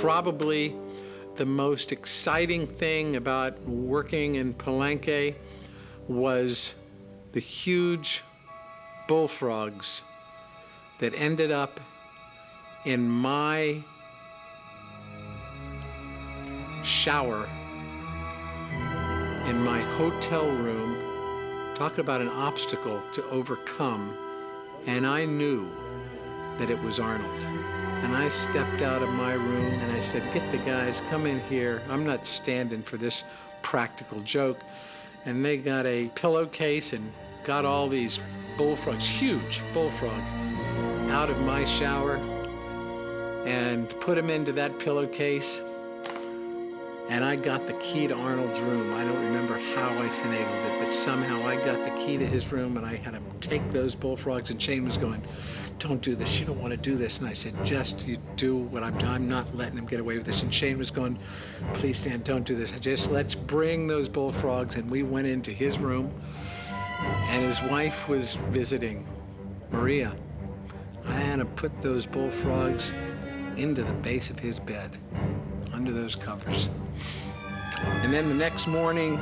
Probably the most exciting thing about working in Palenque was the huge bullfrogs that ended up in my shower in my hotel room. Talk about an obstacle to overcome. And I knew that it was Arnold. And I stepped out of my room and I said, get the guys, come in here. I'm not standing for this practical joke. And they got a pillowcase and got all these bullfrogs, huge bullfrogs, out of my shower and put them into that pillowcase. And I got the key to Arnold's room. I don't remember how I finagled it, but somehow I got the key to his room and I had him take those bullfrogs, and Shane was going, don't do this, you don't want to do this. And I said, just you do what I'm doing. I'm not letting him get away with this. And Shane was going, please, Stan, don't do this. Just let's bring those bullfrogs. And we went into his room and his wife was visiting, Maria. I had to put those bullfrogs into the base of his bed, under those covers. And then the next morning,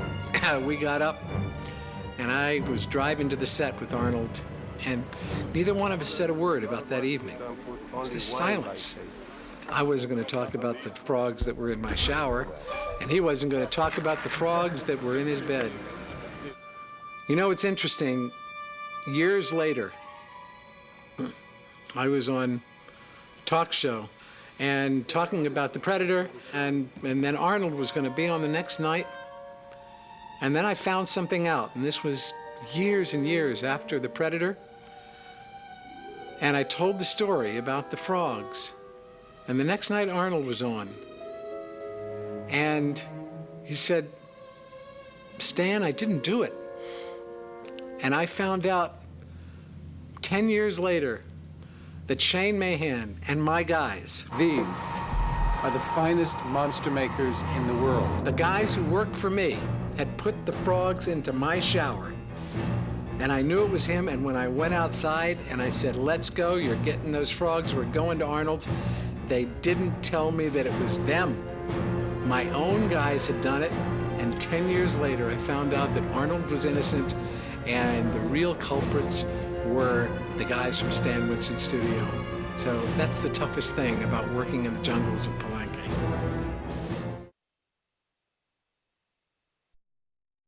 we got up, and I was driving to the set with Arnold, and neither one of us said a word about that evening. It was this silence. I wasn't going to talk about the frogs that were in my shower, and he wasn't going to talk about the frogs that were in his bed. You know, it's interesting. Years later, I was on a talk show and talking about The Predator, and then Arnold was going to be on the next night. And then I found something out, and this was years and years after The Predator. And I told the story about the frogs. And the next night Arnold was on. And he said, Stan, I didn't do it. And I found out 10 years later that Shane Mahan and my guys, these are the finest monster makers in the world. The guys who worked for me had put the frogs into my shower. And I knew it was him, and when I went outside and I said, let's go, you're getting those frogs, we're going to Arnold's, they didn't tell me that it was them. My own guys had done it, and 10 years later I found out that Arnold was innocent, and the real culprits were the guys from Stan Winston's studio. So that's the toughest thing about working in the jungles of Palenque.